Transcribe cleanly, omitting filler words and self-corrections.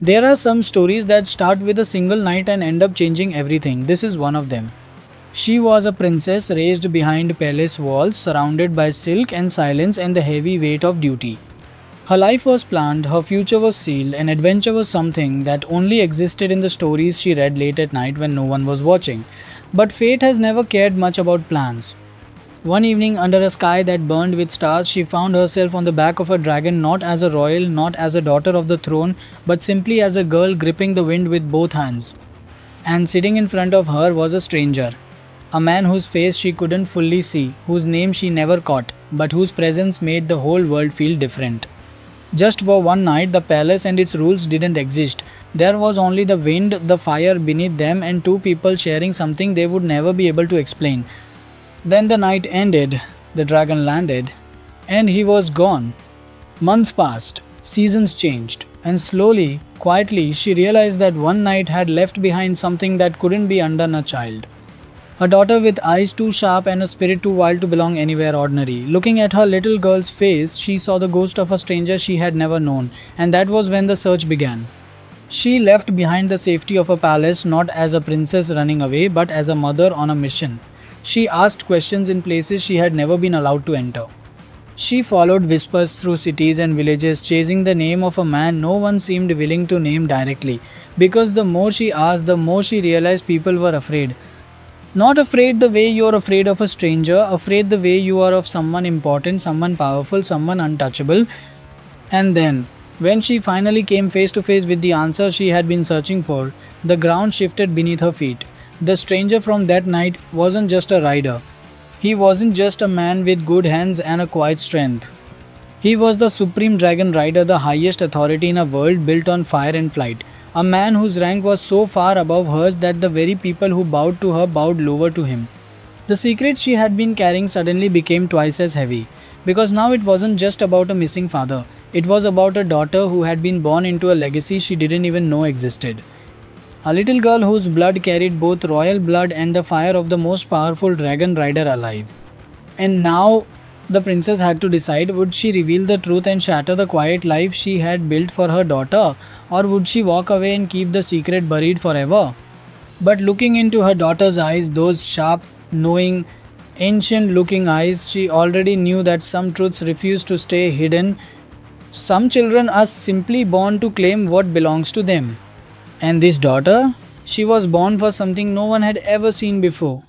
There are some stories that start with a single night and end up changing everything. This is one of them. She was a princess raised behind palace walls, surrounded by silk and silence and the heavy weight of duty. Her life was planned, her future was sealed, and adventure was something that only existed in the stories she read late at night when no one was watching. But fate has never cared much about plans. One evening, under a sky that burned with stars, she found herself on the back of a dragon, not as a royal, not as a daughter of the throne, but simply as a girl gripping the wind with both hands. And sitting in front of her was a stranger. A man whose face she couldn't fully see, whose name she never caught, but whose presence made the whole world feel different. Just for one night, the palace and its rules didn't exist. There was only the wind, the fire beneath them, and two people sharing something they would never be able to explain. Then the night ended, the dragon landed, and he was gone. Months passed, seasons changed, and slowly, quietly, she realized that one night had left behind something that couldn't be undone: a child. A daughter with eyes too sharp and a spirit too wild to belong anywhere ordinary. Looking at her little girl's face, she saw the ghost of a stranger she had never known, and that was when the search began. She left behind the safety of a palace not as a princess running away, but as a mother on a mission. She asked questions in places she had never been allowed to enter. She followed whispers through cities and villages, chasing the name of a man no one seemed willing to name directly. Because the more she asked, the more she realized people were afraid. Not afraid the way you're afraid of a stranger, afraid the way you are of someone important, someone powerful, someone untouchable. And then, when she finally came face to face with the answer she had been searching for, the ground shifted beneath her feet. The stranger from that night wasn't just a rider. He wasn't just a man with good hands and a quiet strength. He was the supreme dragon rider, the highest authority in a world built on fire and flight. A man whose rank was so far above hers that the very people who bowed to her bowed lower to him. The secret she had been carrying suddenly became twice as heavy. Because now it wasn't just about a missing father, it was about a daughter who had been born into a legacy she didn't even know existed. A little girl whose blood carried both royal blood and the fire of the most powerful dragon rider alive. And now the princess had to decide: would she reveal the truth and shatter the quiet life she had built for her daughter, or would she walk away and keep the secret buried forever? But looking into her daughter's eyes, those sharp, knowing, ancient looking eyes, she already knew that some truths refuse to stay hidden. Some children are simply born to claim what belongs to them. And this daughter? She was born for something no one had ever seen before.